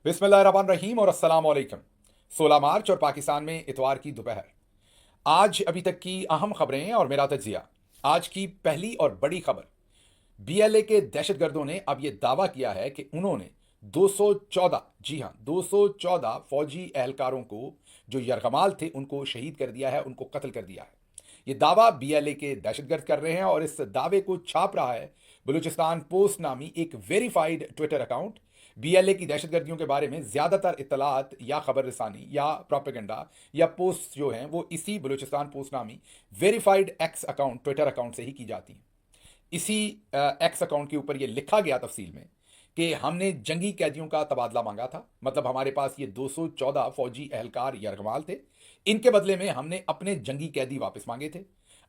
बिस्मिल्लाहिर्रहमानिर्रहीम और अस्सलाम वालेकुम। 16 मार्च और पाकिस्तान में इतवार की दोपहर। आज अभी तक की अहम खबरें और मेरा तज्जिया। आज की पहली और बड़ी खबर, बीएलए के दहशतगर्दों ने अब यह दावा किया है कि उन्होंने 214, जी हां 214 फौजी एहलकारों को जो यरगमाल थे उनको शहीद कर दिया है, उनको कत्ल कर दिया है। यह दावा बीएलए के दहशतगर्द कर रहे हैं और इस दावे को छाप रहा है बलूचिस्तान पोस्ट नामी एक वेरीफाइड ट्विटर अकाउंट। बीएलए की दहशतगर्दियों के बारे में ज्यादातर इत्तलात या खबर रसानी या प्रोपेगेंडा या पोस्ट जो हैं वो इसी बलूचिस्तान पोस्ट नामी verified x account Twitter account से ही की जाती हैं। इसी एक्स अकाउंट के ऊपर ये लिखा गया तफसील में कि हमने जंगी कैदियों का तबादला मांगा था, मतलब हमारे पास ये 214 फौजी एहलकार यरगमाल थे, इनके बदले में हमने अपने जंगी कैदी वापस मांगे थे।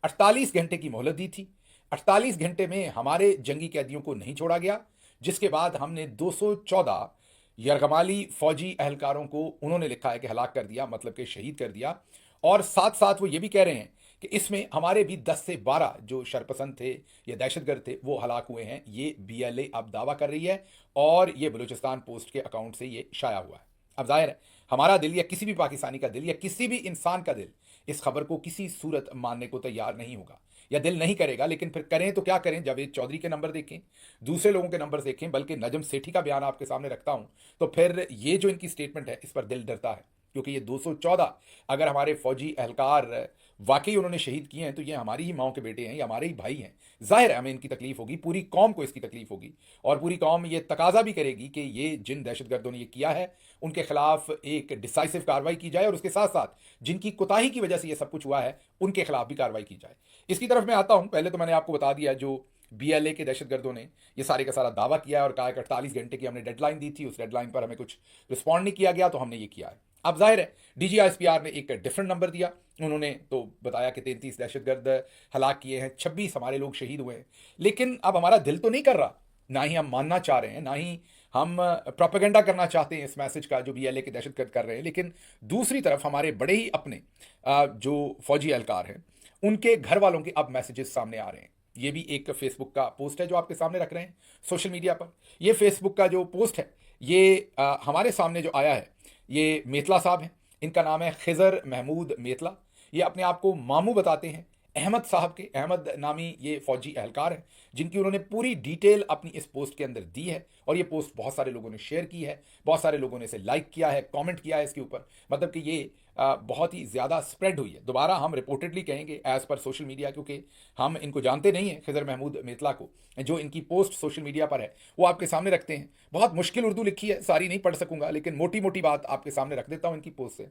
48 घंटे की मोहलत दी थी। 48 घंटे में हमारे जंगी कैदियों को नहीं छोड़ा गया, जिसके बाद हमने 214 यरगमाली फौजी एहलकारों को उन्होंने लिखा है कि हलाक कर दिया, मतलब कि शहीद कर दिया। और साथ साथ वो ये भी कह रहे हैं कि इसमें हमारे भी 10 से 12 जो शरपसंद थे या दहशतगर्द थे वो हलाक हुए हैं। ये बीएलए अब दावा कर रही है और ये बलूचिस्तान पोस्ट के अकाउंट से ये शाया हुआ है। अब जाहिर है हमारा दिल या किसी भी पाकिस्तानी का दिल या किसी भी इंसान का दिल इस खबर को किसी सूरत मानने को तैयार नहीं होगा या दिल नहीं करेगा, लेकिन फिर करें तो क्या करें। जावेद चौधरी के नंबर देखें, दूसरे लोगों के नंबर देखें, बल्कि नजम सेठी का बयान आपके सामने रखता हूं, तो फिर ये जो इनकी स्टेटमेंट है इस पर दिल डरता है। क्योंकि ये 214 अगर हमारे फौजी एहलकार वाकई उन्होंने शहीद किए हैं तो ये हमारी ही माओ के बेटे हैं, ये हमारे ही भाई हैं। जाहिर है हमें इनकी तकलीफ होगी, पूरी कौम को इसकी तकलीफ होगी और पूरी कौम ये तकाजा भी करेगी कि ये जिन दहशतगर्दों ने ये किया है उनके खिलाफ एक डिसाइसिव कार्रवाई की जाए और उसके साथ साथ जिनकी कोताही की वजह से ये सब कुछ हुआ है उनके खिलाफ भी कार्रवाई की जाए। इसकी तरफ मैं आता हूं। पहले तो मैंने आपको बता दिया जो बीएलए के दहशतगर्दों ने ये सारे का सारा दावा किया है और कहा कि 48 घंटे की हमने डेडलाइन दी थी, उस डेडलाइन पर हमें कुछ रिस्पॉन्ड नहीं किया गया तो हमने ये किया है। अब जाहिर है डीजीआईएसपीआर ने एक डिफरेंट नंबर दिया। उन्होंने तो बताया कि 33 दहशतगर्द हलाक किए हैं, 26 हमारे लोग शहीद हुए हैं। लेकिन अब हमारा दिल तो नहीं कर रहा, ना ही हम मानना चाह रहे हैं, ना ही हम प्रोपेगेंडा करना चाहते हैं इस मैसेज का जो बीएलए के दहशतगर्द कर रहे हैं। लेकिन दूसरी तरफ हमारे बड़े ही अपने जो फौजी एहलकार हैं उनके घर वालों के अब मैसेजेस सामने आ रहे हैं। ये भी एक फेसबुक का पोस्ट है जो आपके सामने रख रहे हैं सोशल मीडिया पर। ये फेसबुक का जो पोस्ट है ये हमारे सामने जो आया है, ये मेतला साहब हैं। इनका नाम है खिजर महमूद मेतला। ये अपने आप को मामू बताते हैं अहमद साहब के। अहमद नामी ये फौजी एहलकार हैं जिनकी उन्होंने पूरी डिटेल अपनी इस पोस्ट के अंदर दी है और ये पोस्ट बहुत सारे लोगों ने शेयर की है, बहुत सारे लोगों ने इसे लाइक किया है, कमेंट किया है इसके ऊपर। मतलब कि ये बहुत ही ज़्यादा स्प्रेड हुई है। दोबारा हम रिपोर्टेडली कहेंगे एज पर सोशल मीडिया, क्योंकि हम इनको जानते नहीं हैं खिजर महमूद मेतला को। जो इनकी पोस्ट सोशल मीडिया पर है वो आपके सामने रखते हैं। बहुत मुश्किल उर्दू लिखी है, सारी नहीं पढ़ सकूंगा, लेकिन मोटी मोटी बात आपके सामने रख देता हूँ इनकी पोस्ट से।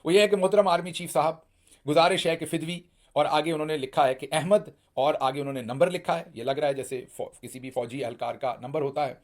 वो ये है कि मोहतरम आर्मी चीफ साहब, गुजारिश है कि फिदवी, और आगे उन्होंने लिखा है कि अहमद, और आगे उन्होंने नंबर लिखा है, ये लग रहा है जैसे किसी भी फौजी एहलकार का नंबर होता है।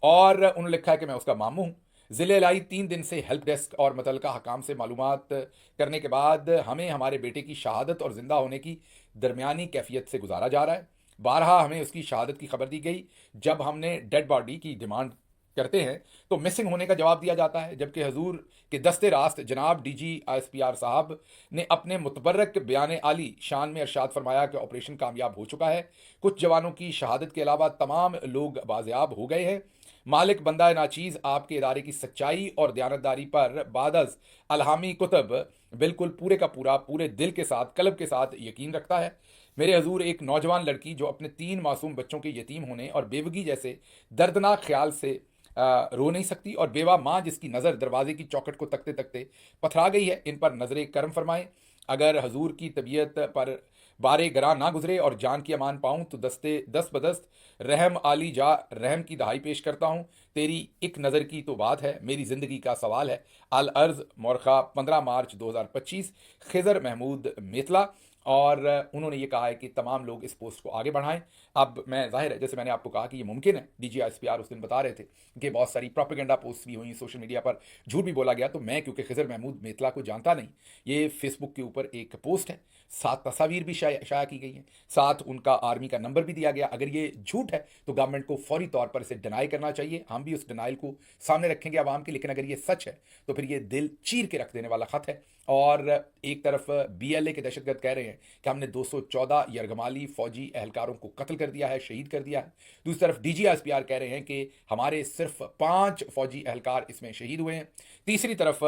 और उन्होंने लिखा है कि मैं उसका मामू हूँ। ज़िले लाई 3 दिन से हेल्प डेस्क और मुतलका हकाम से मालूमात करने के बाद हमें हमारे बेटे की शहादत और ज़िंदा होने की दरमियानी कैफियत से गुजारा जा रहा है। बारहा हमें उसकी शहादत की खबर दी गई। जब हमने डेड बॉडी की डिमांड करते हैं तो मिसिंग होने का जवाब दिया जाता है, जबकि हजूर के दस्ते रास्त जनाब डीजीआईएसपीआर साहब ने अपने मुतबर्रक बयान आली शान में इरशाद फरमाया कि ऑपरेशन कामयाब हो चुका है। कुछ जवानों की शहादत के अलावा तमाम लोग बाजियाब हो गए हैं। मालिक बंदा नाचीज़ आपके इदारे की सच्चाई और दयानतदारी पर बादज अलहामी कुतब बिल्कुल पूरे का पूरा पूरे दिल के साथ, कल्ब के साथ यकीन रखता है। मेरे हजूर एक नौजवान लड़की जो अपने 3 मासूम बच्चों के यतीम होने और बेवगी जैसे दर्दनाक ख्याल से रो नहीं सकती, और बेवा माँ जिसकी नज़र दरवाजे की चौखट को तकते तकते पथरा गई है, इन पर नजर करम फरमाएं। अगर हजूर की तबीयत पर बारे गरा ना गुजरे और जान की अमान पाऊं तो दस्त बदस्त रहम आली जा रहम की दहाई पेश करता हूं। तेरी एक नज़र की तो बात है, मेरी ज़िंदगी का सवाल है। अल अर्ज़ मोरखा 15 मार्च 2025, खिजर महमूद मेतला। और उन्होंने ये कहा है कि तमाम लोग इस पोस्ट को आगे बढ़ाएं। अब मैं जाहिर है जैसे मैंने आपको कहा कि ये मुमकिन है, डीजीआईएसपीआर उस दिन बता रहे थे कि बहुत सारी प्रोपेगेंडा पोस्ट भी हुई, सोशल मीडिया पर झूठ भी बोला गया, तो मैं क्योंकि खिजर महमूद मेतला को जानता नहीं, ये फेसबुक के ऊपर एक पोस्ट है, 7 तस्वीर भी शाया की गई हैं, साथ उनका आर्मी का नंबर भी दिया गया। अगर ये झूठ है तो गवर्नमेंट को फौरी तौर पर इसे डिनाई करना चाहिए। हम भी उस डिनाइल को सामने रखेंगे आवाम के। लेकिन अगर ये सच है तो फिर ये दिल चीर के रख देने वाला खत है। और एक तरफ बीएलए के दहशतगर्द कह रहे हैं हैं कि हमने 214 यरगमाली फौजी एहलकारों को कत्ल कर दिया है, शहीद कर दिया है। दूसरी तरफ DGSPR कह रहे हैं कि हमारे सिर्फ 5 फौजी एहलकार इसमें शहीद हुए हैं। तीसरी तरफ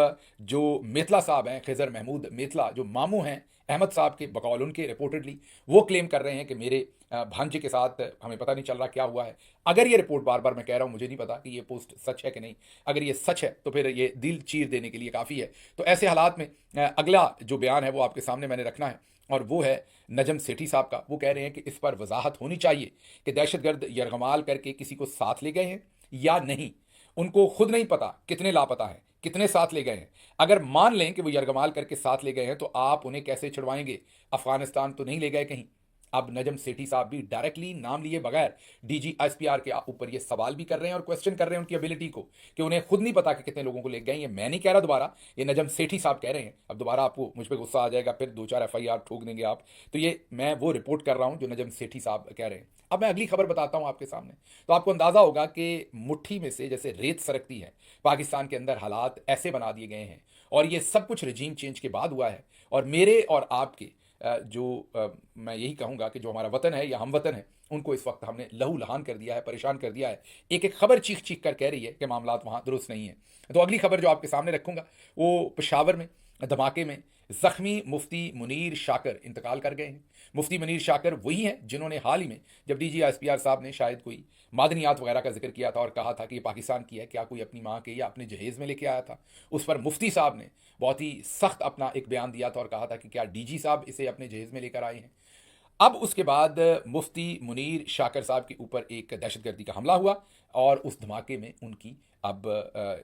जो मेतला साहब हैं, खिजर महमूद मेतला, जो मामू हैं अहमद साहब के, बकौल उनके रिपोर्टेडली वो क्लेम कर रहे हैं कि मेरे भांजे के साथ हमें पता नहीं चल रहा क्या हुआ है। अगर ये रिपोर्ट, बार बार मैं कह रहा हूँ, मुझे नहीं पता कि ये पोस्ट सच है कि नहीं, अगर ये सच है तो फिर ये दिल चीर देने के लिए काफ़ी है। तो ऐसे हालात में अगला जो बयान है वो आपके सामने मैंने रखना है, और वो है नजम सेठी साहब का। वो कह रहे हैं कि इस पर वजाहत होनी चाहिए कि दहशतगर्द यरगमाल करके किसी को साथ ले गए हैं या नहीं। उनको खुद नहीं पता कितने लापता हैं, कितने साथ ले गए हैं। अगर मान लें कि वो यरगमाल करके साथ ले गए हैं तो आप उन्हें कैसे छुड़वाएंगे? अफगानिस्तान तो नहीं ले गए कहीं। अब नजम सेठी साहब भी डायरेक्टली नाम लिए बगैर DGSPR के ऊपर ये सवाल भी कर रहे हैं और क्वेश्चन कर रहे हैं उनकी एबिलिटी को, कि उन्हें खुद नहीं पता कि कितने लोगों को ले गए। ये मैं नहीं कह रहा दोबारा, ये नजम सेठी साहब कह रहे हैं। अब दोबारा आपको मुझ पर गुस्सा आ जाएगा, फिर 2-4 FIR ठोक देंगे आप, तो ये मैं वो रिपोर्ट कर रहा हूं जो नजम सेठी साहब कह रहे हैं। अब मैं अगली खबर बताता हूं आपके सामने, तो आपको अंदाजा होगा कि मुट्ठी में से जैसे रेत सरकती है, पाकिस्तान के अंदर हालात ऐसे बना दिए गए हैं, और ये सब कुछ रजीम चेंज के बाद हुआ है। और मेरे और आपके मैं यही कहूँगा कि जो हमारा वतन है या हम वतन है, उनको इस वक्त हमने लहू लहान कर दिया है, परेशान कर दिया है। एक एक खबर चीख चीख कर कह रही है कि मामलात वहाँ दुरुस्त नहीं है। तो अगली खबर जो आपके सामने रखूँगा वो पेशावर में धमाके में जख्मी मुफ्ती मुनीर शाकर इंतकाल कर गए हैं। मुफ्ती मुनीर शाकर वही हैं जिन्होंने हाल ही में, जब DGSPR साहब ने शायद कोई मादनियात वगैरह का जिक्र किया था और कहा था कि ये पाकिस्तान की है, क्या कोई अपनी माँ के या अपने जहेज़ में लेके आया था, उस पर मुफ्ती साहब ने बहुत ही सख्त अपना एक बयान दिया था और कहा था कि क्या DG साहब इसे अपने जहेज़ में लेकर आए हैं। अब उसके बाद मुफ्ती मुनीर शाकर साहब के ऊपर एक दहशतगर्दी का हमला हुआ और उस धमाके में उनकी अब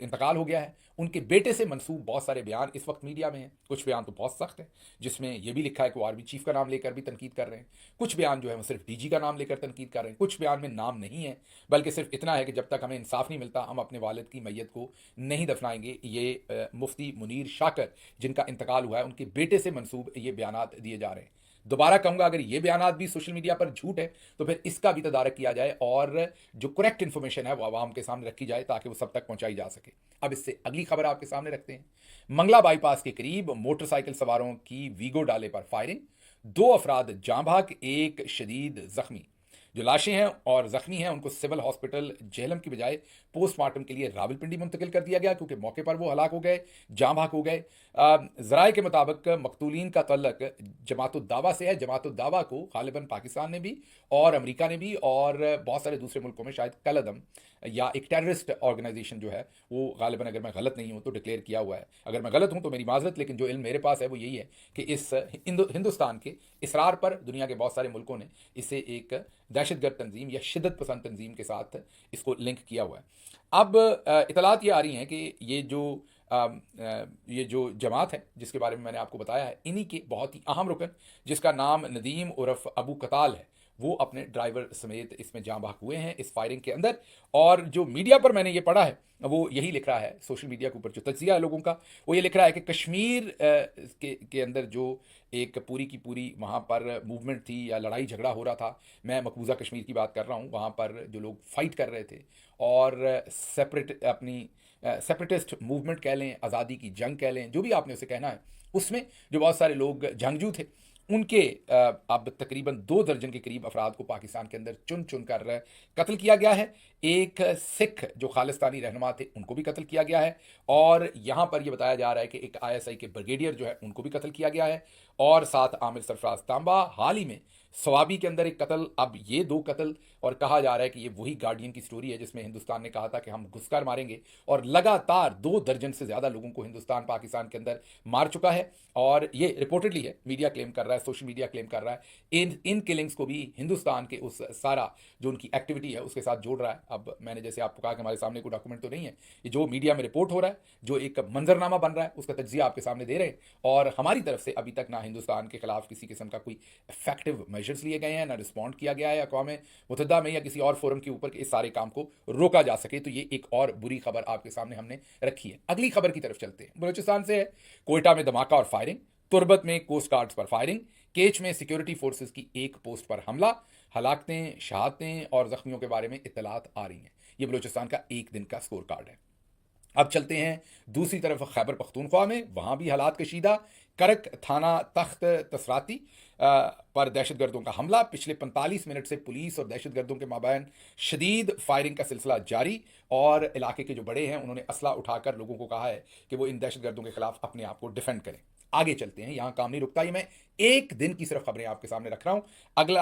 इंतकाल हो गया है। उनके बेटे से मंसूब बहुत सारे बयान इस वक्त मीडिया में हैं। कुछ बयान तो बहुत सख्त हैं, जिसमें यह भी लिखा है कि वो आर्मी चीफ का नाम लेकर भी तनकीद कर रहे हैं। कुछ बयान जो है वो सिर्फ DG का नाम लेकर तनकीद कर रहे हैं। कुछ बयान में नाम नहीं है, बल्कि सिर्फ इतना है कि जब तक हमें इंसाफ नहीं मिलता हम अपने वालिद की मैयत को नहीं दफनाएंगे। ये मुफ्ती मुनीर शाकर जिनका इंतकाल हुआ है, उनके बेटे से मंसूब ये बयान दिए जा रहे हैं। दोबारा कहूंगा, अगर ये बयान भी सोशल मीडिया पर झूठ है तो फिर इसका भी तदारक किया जाए और जो करेक्ट इन्फॉर्मेशन है वो आवाम के सामने रखी जाए ताकि वो सब तक पहुंचाई जा सके। अब इससे अगली खबर आपके सामने रखते हैं। मंगला बाईपास के करीब मोटरसाइकिल सवारों की वीगो डाले पर फायरिंग, 2 अफराद जाँ भाग, 1 शदीद जख्मी। जो लाशें हैं और जख्मी हैं उनको सिविल हॉस्पिटल जेहलम की बजाय पोस्टमार्टम के लिए रावलपिंडी मुंतकिल कर दिया गया, क्योंकि मौके पर वो हलाक हो गए, जाँ भाग हो गए। ज़राए के मुताबिक मकतूलीन का तल्लक जमातुद्दावा से है। जमातुद्दावा को गालिबन पाकिस्तान ने भी और अमेरिका ने भी और बहुत सारे दूसरे मुल्कों में शायद कलअदम या एक टेररिस्ट ऑर्गेनाइजेशन जो है वो गालिबन, अगर मैं गलत नहीं हूँ तो डिक्लेयर किया हुआ है। अगर मैं गलत हूँ तो मेरी माजरत, लेकिन जो इल्म मेरे पास है वो यही है कि इस हिंदुस्तान के इसरार पर दुनिया के बहुत सारे मुल्कों ने इसे एक दहशतगर्द तंजीम या शिद्दत पसंद तंजीम के साथ इसको लिंक किया हुआ है। अब इतलात ये आ रही हैं कि ये जो जमात है जिसके बारे में मैंने आपको बताया है, इन्हीं के बहुत ही अहम रुकन जिसका नाम नदीम उर्फ अबू कताल है, वो अपने ड्राइवर समेत इसमें जाँ बहक हुए हैं इस फायरिंग के अंदर। और जो मीडिया पर मैंने ये पढ़ा है वो यही लिख रहा है, सोशल मीडिया के ऊपर जो तज्जिया है लोगों का, वो ये लिख रहा है कि कश्मीर के अंदर जो एक पूरी की पूरी वहाँ पर मूवमेंट थी या लड़ाई झगड़ा हो रहा था, मैं मकबूजा कश्मीर की बात कर रहा हूँ, वहाँ पर जो लोग फाइट कर रहे थे और सेपरेटिस्ट मूवमेंट कह लें, आज़ादी की जंग कह लें, जो भी आपने उसे कहना है, उसमें जो बहुत सारे लोग जंगजू थे उनके अब तकरीबन 2 दर्जन के करीब अफराद को पाकिस्तान के अंदर चुन चुन कर कत्ल किया गया है। एक सिख जो खालिस्तानी रहनुमा थे उनको भी कत्ल किया गया है, और यहाँ पर यह बताया जा रहा है कि एक ISI के ब्रिगेडियर जो है उनको भी कत्ल किया गया है, और साथ आमिर सरफराज तांबा, हाल ही में स्वाबी के अंदर एक कत्ल। अब ये 2 कत्ल, और कहा जा रहा है कि ये वही गार्डियन की स्टोरी है जिसमें हिंदुस्तान ने कहा था कि हम घुसकर मारेंगे, और लगातार 2 दर्जन से ज़्यादा लोगों को हिंदुस्तान पाकिस्तान के अंदर मार चुका है। और ये रिपोर्टेडली है, मीडिया क्लेम कर रहा है, सोशल मीडिया क्लेम कर रहा है, इन किलिंग्स को भी हिंदुस्तान के उस सारा जो उनकी एक्टिविटी है उसके साथ जोड़ रहा है। अब मैंने जैसे आपको कहा कि हमारे सामने कोई डॉक्यूमेंट तो नहीं है, ये जो मीडिया में रिपोर्ट हो रहा है, जो एक मंजरनामा बन रहा है, उसका तज्जिया आपके सामने दे रहे हैं। और हमारी तरफ से अभी तक ना हिंदुस्तान के खिलाफ किसी किस्म का कोई इफेक्टिव मेजर्स लिए गए हैं, ना रिस्पॉन्ड किया गया है अक़वाम मुत्तहिदा में या किसी और फोरम के ऊपर कि इस सारे काम को रोका जा सके। तो ये एक और बुरी खबर आपके सामने हमने रखी है। अगली खबर की तरफ चलते हैं, बलूचिस्तान से है। कोयटा में धमाका और फायरिंग, तुर्बत में कोस्ट गार्ड्स पर फायरिंग, केच में सिक्योरिटी फोर्सेस की एक पोस्ट पर हमला, हलाकतें, शहादतें और जख्मियों के बारे में इत्तलात आ रही हैं। ये बलूचिस्तान का एक दिन का स्कोर कार्ड है। अब चलते हैं दूसरी तरफ खैबर पख्तूनख्वा में, वहाँ भी हालात कशीदा। करक थाना तख्त तसराती पर दहशतगर्दों का हमला। पिछले 45 मिनट से पुलिस और दहशतगर्दों के माबैन शदीद फायरिंग का सिलसिला जारी, और इलाके के जो बड़े हैं उन्होंने असला उठाकर लोगों को कहा है कि वो इन दहशतगर्दों के खिलाफ अपने आप को डिफेंड करें। आगे चलते हैं, यहां काम नहीं रुकता। ये मैं एक दिन की सिर्फ खबरें आपके सामने रख रहा हूं।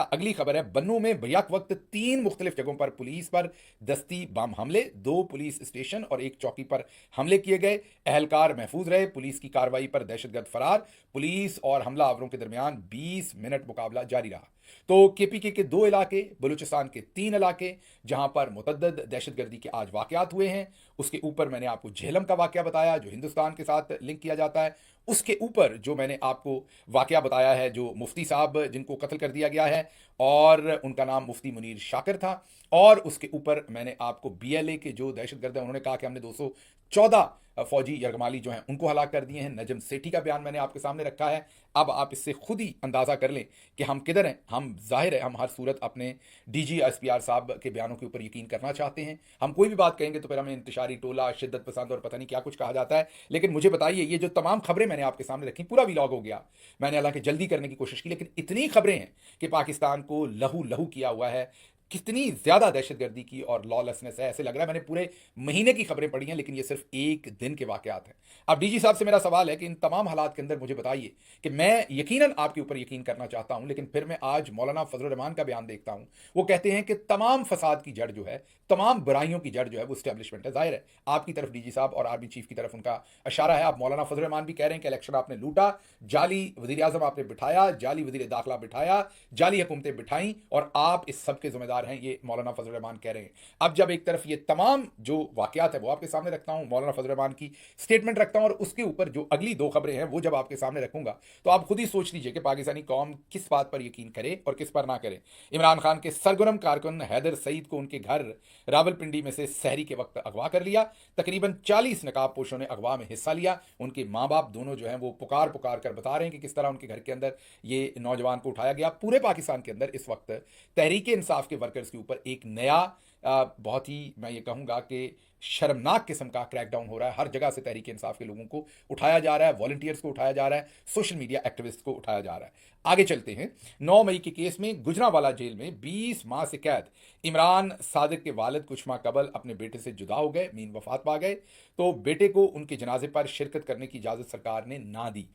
अगली खबर है बन्नू में भयाक वक्त 3 मुख्तलिफ जगहों पर पुलिस पर दस्ती बम हमले। 2 पुलिस स्टेशन और 1 चौकी पर हमले किए गए। एहलकार महफूज रहे। पुलिस की कार्रवाई पर दहशतगर्द फरार। पुलिस और हमलावरों के दरमियान 20 मिनट मुकाबला जारी रहा। तो केपीके के 2 इलाके, बलूचिस्तान के 3 इलाके जहां पर मुतद्दद दहशतगर्दी के आज वाकयात हुए हैं। उसके ऊपर मैंने आपको झेलम का वाकया बताया जो हिंदुस्तान के साथ लिंक किया जाता है। उसके ऊपर जो मैंने आपको वाकया बताया है जो मुफ्ती साहब जिनको कत्ल कर दिया गया है और उनका नाम मुफ्ती मुनीर शाकिर था। और उसके ऊपर मैंने आपको बीएलए के जो दहशतगर्द हैं उन्होंने कहा कि हमने 214 फौजी यरगमाली जो हैं उनको हलाक कर दिए हैं। नजम सेठी का बयान मैंने आपके सामने रखा है। अब आप इससे खुद ही अंदाजा कर लें कि हम किधर हैं। हम जाहिर है हम हर सूरत अपने डीजी एसपीआर साहब के बयानों के ऊपर यकीन करना चाहते हैं। हम कोई भी बात कहेंगे तो फिर हमें इंतशारी टोला, शिद्दत पसंद और पता नहीं क्या कुछ कहा जाता है। लेकिन मुझे बताइए, ये जो तमाम खबरें मैंने आपके सामने रखी, पूरा व्लॉग हो गया, मैंने हालांकि जल्दी करने की कोशिश की, लेकिन इतनी खबरें हैं कि पाकिस्तान को लहू लहू किया हुआ है। कितनी ज्यादा दहशतगर्दी की और लॉलेसनेस है, ऐसे लग रहा है मैंने पूरे महीने की खबरें पढ़ी हैं, लेकिन ये सिर्फ एक दिन के वाकयात हैं। अब डीजी साहब से मेरा सवाल है कि इन तमाम हालात के अंदर मुझे बताइए कि मैं यकीनन आपके ऊपर यकीन करना चाहता हूं, लेकिन फिर मैं आज मौलाना फजल रहमान का बयान देखता हूं। वो कहते हैं कि तमाम फसाद की जड़ जो है, तमाम बुराइयों की जड़ जो है वो स्टैब्लिशमेंट है। जाहिर है आपकी तरफ डीजी साहब और आर्मी चीफ की तरफ उनका इशारा है। आप मौलाना फजल रहमान भी कह रहे हैं कि इलेक्शन आपने लूटा, जाली वजीर आजम आपने बिठाया, जाली वजीर दाखिला बिठाया, जाली हुकूमतें बिठाई और आप इस सब के जिम्मेदार हैं, ये मौलाना फजल रहमान कह रहे हैं। अब जब एक तरफ ये तमाम जो वाकयात है वो आपके सामने रखता हूं, मौलाना फजल रहमान की स्टेटमेंट रखता हूं, और उसके ऊपर जो अगली 2 खबरें हैं वो जब आपके सामने रखूंगा तो आप खुद ही सोच लीजिए कि पाकिस्तानी कौम किस बात पर यकीन करे और किस पर ना करे। इमरान खान के सरगर्म कारकुन हैदर सईद को उनके घर रावलपिंडी में से सहरी के वक्त अगवा कर लिया। तकरीबन 40 नकाब पोशों ने अगवा में हिस्सा लिया। उनके माँ बाप दोनों जो हैं वो पुकार पुकार कर बता रहे हैं कि किस तरह उनके घर के अंदर ये नौजवान को उठाया गया। पूरे पाकिस्तान के अंदर इस वक्त तहरीक इंसाफ के वर्कर्स के ऊपर एक नया बहुत ही मैं ये कहूँगा कि शर्मनाक किस्म का क्रैकडाउन हो रहा है। हर जगह से तहरीक इंसाफ के लोगों को उठाया जा रहा है, वॉलंटियर्स को उठाया जा रहा है, सोशल मीडिया एक्टिविस्ट को उठाया जा रहा है। आगे चलते हैं। 9 मई के केस में गुजरांवाला जेल में 20 माह से कैद इमरान सादिक के वालिद कुछ माह कबल अपने बेटे से जुदा हो गए, मीन वफात पा गए। तो बेटे को उनके जनाजे पर शिरकत करने की इजाज़त सरकार ने ना दी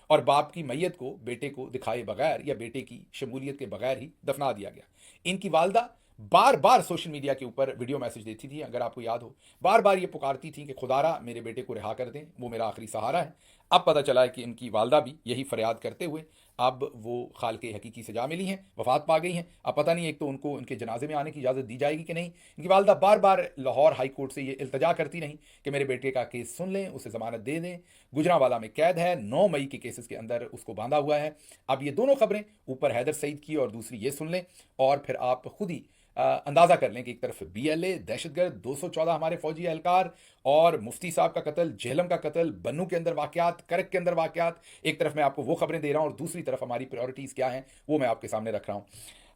और बाप की मैयत को बेटे को दिखाए बगैर या बेटे की शमूलियत के बगैर ही दफना दिया गया। इनकी वालदा बार बार सोशल मीडिया के ऊपर वीडियो मैसेज देती थी, अगर आपको याद हो, बार बार ये पुकारती थी कि खुदारा मेरे बेटे को रिहा कर दें, वो मेरा आखिरी सहारा है। अब पता चला है कि इनकी वालदा भी यही फरियाद करते हुए अब वो खाल के हकीकी सजा मिली हैं, वफात पा गई हैं। अब पता नहीं एक तो उनको उनके जनाजे में आने की इजाज़त दी जाएगी कि नहीं। इनकी वालदा बार बार लाहौर हाई कोर्ट से ये इल्तजा करती रहीं कि मेरे बेटे का केस सुन लें, उसे ज़मानत दे दें। गुजरांवाला में कैद है, 9 मई के केसेस के अंदर उसको बांधा हुआ है। अब ये दोनों खबरें, ऊपर हैदर सईद की और दूसरी ये सुन लें, और फिर आप खुद ही अंदाज़ा कर लें कि एक तरफ बीएलए दहशतगर्द, 214 हमारे फौजी एहलकार और मुफ्ती साहब का कत्ल, झेलम का कत्ल, बन्नू के अंदर वाकयात, करक के अंदर वाकयात। एक तरफ मैं आपको वो खबरें दे रहा हूं और दूसरी तरफ हमारी प्रायोरिटीज़ क्या हैं वो मैं आपके सामने रख रहा हूं।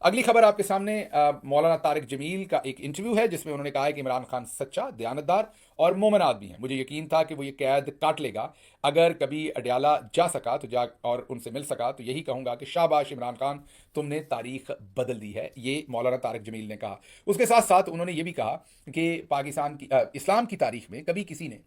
अगली खबर आपके सामने मौलाना तारिक जमील का एक इंटरव्यू है जिसमें उन्होंने कहा है कि इमरान खान सच्चा, दयानतदार और मोमिन आदमी है। मुझे यकीन था कि वो ये कैद काट लेगा। अगर कभी अडयाला जा सका तो जा और उनसे मिल सका तो यही कहूंगा कि शाबाश इमरान खान, तुमने तारीख बदल दी है, ये मौलाना तारिक जमील ने कहा। उसके साथ साथ उन्होंने ये भी कहा कि पाकिस्तान की इस्लाम की तारीख में कभी किसी ने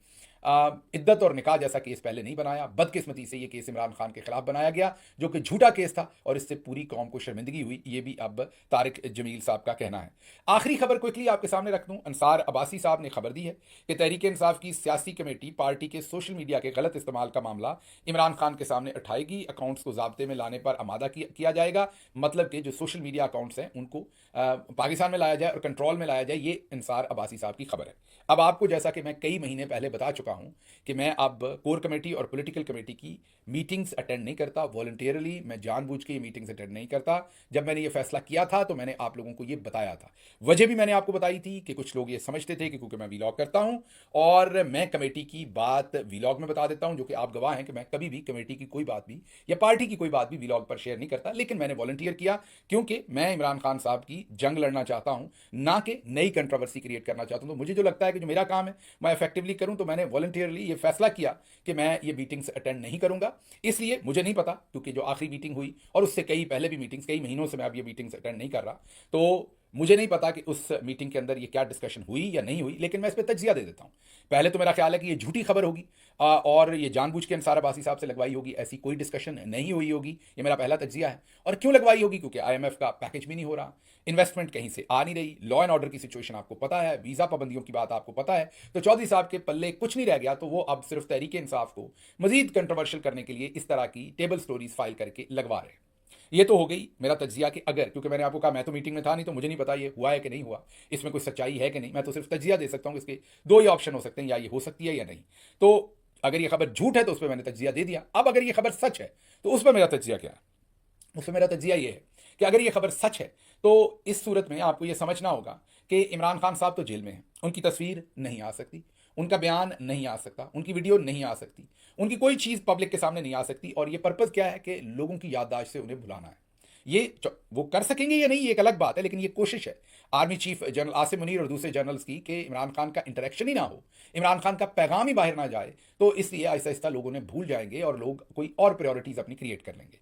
इद्दत और निकाह जैसा केस पहले नहीं बनाया। बदकिस्मती से ये केस इमरान खान के खिलाफ बनाया गया जो कि झूठा केस था और इससे पूरी कौम को शर्मिंदगी हुई, ये भी अब तारिक जमील साहब का कहना है। आखिरी खबर क्विकली आपके सामने रख दूं। अंसार अब्बासी साहब ने खबर दी है कि तहरीक इंसाफ की सियासी कमेटी पार्टी के सोशल मीडिया के गलत इस्तेमाल का मामला इमरान खान के सामने उठाएगी। अकाउंट्स को ज़ाब्ते में लाने पर आमादा किया जाएगा, मतलब कि जो सोशल मीडिया अकाउंट्स हैं उनको पाकिस्तान में लाया जाए और कंट्रोल में लाया जाए। ये अंसार अब्बासी साहब की खबर है। अब आपको, जैसा कि मैं कई महीने पहले बता चुका हूं कि मैं अब कोर कमेटी और पॉलिटिकल कमेटी की मीटिंग्स अटेंड नहीं करता। वॉलंटियरली मैं जानबूझ के ये मीटिंग्स अटेंड नहीं करता। जब मैंने ये फैसला किया था तो मैंने आप लोगों को ये बताया था। वजह भी मैंने आपको बताई थी कि कुछ लोग ये समझते थे कि क्योंकि मैं व्लॉग करता हूं और मैं कमेटी की बात वीलॉग में बता देता हूं, जो कि आप गवाह हैं कि मैं कभी भी कमेटी की कोई बात भी या पार्टी की कोई बात भी वीलॉग पर शेयर नहीं करता। लेकिन मैंने वॉलंटियर किया क्योंकि मैं इमरान खान साहब की जंग लड़ना चाहता हूं, ना कि नई कंट्रोवर्सी क्रिएट करना चाहता हूं। तो मुझे जो लगता है कि जो मेरा काम है मैं इफेक्टिवली करूं, तो मैंने वॉलंटियरली ये फैसला किया कि मैं ये मीटिंग्स अटेंड नहीं करूंगा। इसलिए मुझे नहीं पता, क्योंकि जो आखिरी मीटिंग हुई और उससे कई पहले भी मीटिंग्स, कई महीनों से मैं अब ये मीटिंग्स अटेंड नहीं कर रहा, तो मुझे नहीं पता कि उस मीटिंग के अंदर ये क्या डिस्कशन हुई या नहीं हुई। लेकिन मैं इस पर तज्जिया दे देता हूं। पहले तो मेरा ख्याल है कि ये झूठी खबर होगी और ये जानबूझ के अंसार अब्बासी साहब से लगवाई होगी। ऐसी कोई डिस्कशन नहीं हुई होगी, ये मेरा पहला तज्जिया है। और क्यों लगवाई होगी? क्योंकि आईएमएफ का पैकेज भी नहीं हो रहा, इन्वेस्टमेंट कहीं से आ नहीं रही, लॉ एंड ऑर्डर की सिचुएशन आपको पता है, वीजा पाबंदियों की बात आपको पता है। तो चौधरी साहब के पल्ले कुछ नहीं रह गया, तो वो अब सिर्फ तहरीक इंसाफ को मजीद कंट्रोवर्शियल करने के लिए इस तरह की टेबल स्टोरीज फाइल करके लगवा रहे हैं। ये तो हो गई मेरा तज्जिया कि अगर, क्योंकि मैंने आपको कहा मैं तो मीटिंग में था नहीं, तो मुझे नहीं पता ये हुआ है कि नहीं हुआ, इसमें कोई सच्चाई है कि नहीं। मैं तो सिर्फ तज्जिया दे सकता हूँ। इसके दो ही ऑप्शन हो सकते हैं, या ये हो सकती है या नहीं। तो अगर ये खबर झूठ है तो उस पर मैंने तज्जिया दे दिया। अब अगर ये खबर सच है तो उस पर मेरा तज्जिया क्या है? उस पर मेरा तज्जिया ये है कि अगर ये खबर सच है तो इस सूरत में आपको ये समझना होगा कि इमरान खान साहब तो जेल में हैं, उनकी तस्वीर नहीं आ सकती, उनका बयान नहीं आ सकता, उनकी वीडियो नहीं आ सकती, उनकी कोई चीज़ पब्लिक के सामने नहीं आ सकती। और ये पर्पज़ क्या है कि लोगों की याददाश्त से उन्हें भुलाना है। ये वो कर सकेंगे या नहीं ये एक अलग बात है, लेकिन ये कोशिश है army chief general Asim Munir और दूसरे जनरल्स की कि इमरान खान का इंटरेक्शन ही ना हो, इमरान खान का पैगाम ही बाहर ना जाए। तो इसलिए आहिस्ता आहिस्ता लोगों ने भूल जाएंगे और लोग कोई और प्रायोरिटीज अपनी क्रिएट कर लेंगे।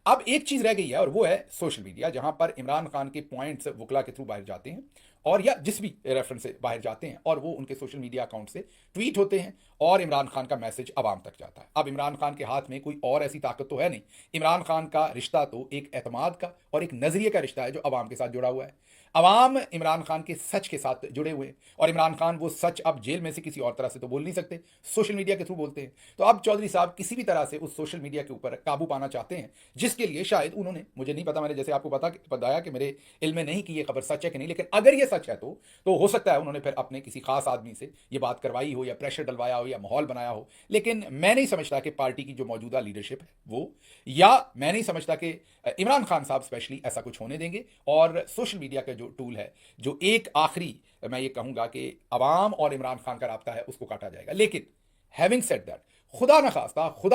अब एक चीज रह गई है और वो है सोशल मीडिया, जहां पर इमरान खान के पॉइंट्स वकला के थ्रू बाहर जाते हैं और या जिस भी रेफरेंस से बाहर जाते हैं और वो उनके सोशल मीडिया अकाउंट से ट्वीट होते हैं और इमरान खान का मैसेज अवाम तक जाता है। अब इमरान खान के हाथ में कोई और ऐसी ताकत तो है नहीं। इमरान खान का रिश्ता तो एक एतमाद का और एक नजरिए का रिश्ता है जो अवाम के साथ जुड़ा हुआ है। अवाम इमरान खान के सच के साथ जुड़े हुए हैं और इमरान खान वो सच अब जेल में से किसी और तरह से तो बोल नहीं सकते, सोशल मीडिया के थ्रू बोलते हैं। तो अब चौधरी साहब किसी भी तरह से उस सोशल मीडिया के ऊपर काबू पाना चाहते हैं, जिसके लिए शायद उन्होंने, मुझे नहीं पता, मैंने जैसे आपको बताया कि मेरे इल्म में नहीं कि ये खबर सच है कि नहीं, लेकिन अगर ये सच है तो हो सकता है उन्होंने फिर अपने किसी खास आदमी से ये बात करवाई हो या प्रेशर डलवाया हो या माहौल बनाया हो। लेकिन मैं नहीं समझता कि पार्टी की जो मौजूदा लीडरशिप है वो, या मैं नहीं समझता कि इमरान खान साहब स्पेशली ऐसा कुछ होने देंगे। और सोशल मीडिया का जो टूल है, जो एक आखिरी मैं ये कहूंगा कि अवाम और इमरान खान का राब्ता है, उसको काटा जाएगा। लेकिन हैविंग सेड दैट, खुदा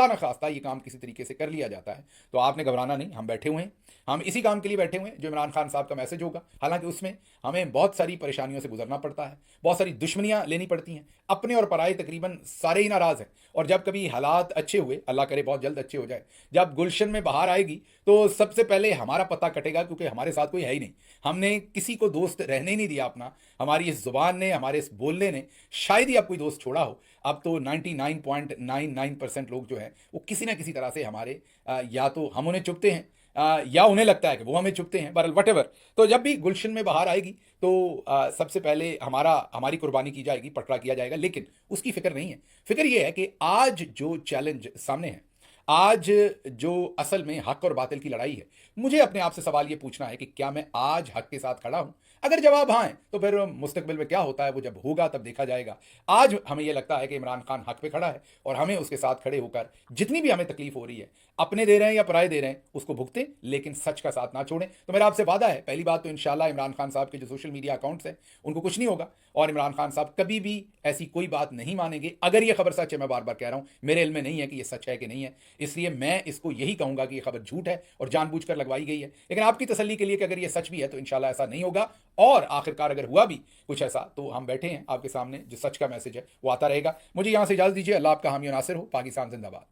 न खास्ता ये काम किसी तरीके से कर लिया जाता है तो आपने घबराना नहीं। हम बैठे हुए हैं, हम इसी काम के लिए बैठे हुए हैं जो इमरान खान साहब का मैसेज होगा। हालांकि उसमें हमें बहुत सारी परेशानियों से गुजरना पड़ता है, बहुत सारी दुश्मनियां लेनी पड़ती हैं, अपने और पराए तकरीबन सारे ही नाराज हैं। और जब कभी हालात अच्छे हुए, अल्लाह करे बहुत जल्द अच्छे हो जाए, जब गुलशन में बाहर आएगी तो सबसे पहले हमारा पता कटेगा, क्योंकि हमारे साथ कोई है ही नहीं। हमने किसी को दोस्त रहने ही नहीं दिया अपना। हमारी इस जुबान ने, हमारे इस बोलने ने शायद ही अब कोई दोस्त छोड़ा हो। अब तो 99.99% लोग जो हैं वो किसी ना किसी तरह से हमारे या तो हम उन्हें चुपते हैं या उन्हें लगता है कि वो हमें चुपते हैं, बहरहाल वटेवर। तो जब भी गुलशन में बाहर आएगी तो सबसे पहले हमारी कुर्बानी की जाएगी, पटरा किया जाएगा। लेकिन उसकी फिक्र नहीं है। फिक्र ये है कि आज जो चैलेंज सामने है, आज जो असल में हक और बातिल की लड़ाई है, मुझे अपने आप से सवाल ये पूछना है कि क्या मैं आज हक के साथ खड़ा हूं? अगर जवाब हाँ है तो फिर मुस्तकबिल में क्या होता है वो जब होगा तब देखा जाएगा। आज हमें यह लगता है कि इमरान खान हक पे खड़ा है और हमें उसके साथ खड़े होकर जितनी भी हमें तकलीफ हो रही है, अपने दे रहे हैं या पराए दे रहे हैं, उसको भुगतें, लेकिन सच का साथ ना छोड़ें। तो मेरा आपसे वादा है, पहली बात तो इंशाल्लाह इमरान खान साहब के जो सोशल मीडिया अकाउंट्स हैं उनको कुछ नहीं होगा और इमरान खान साहब कभी भी ऐसी कोई बात नहीं मानेंगे। अगर ये खबर सच है, मैं बार बार कह रहा हूं, मेरे इल्म में नहीं है कि ये सच है कि नहीं है, इसलिए मैं इसको यही कहूंगा कि ये खबर झूठ है और जानबूझकर लगवाई गई है। लेकिन आपकी तसल्ली के लिए कि अगर ये सच भी है तो इंशाल्लाह ऐसा नहीं होगा। और आखिरकार अगर हुआ भी कुछ ऐसा तो हम बैठे हैं आपके सामने, जो सच का मैसेज है वो आता रहेगा। मुझे यहां से इजाजत दीजिए। अल्लाह आपका हामी और नासिर हो। पाकिस्तान जिंदाबाद।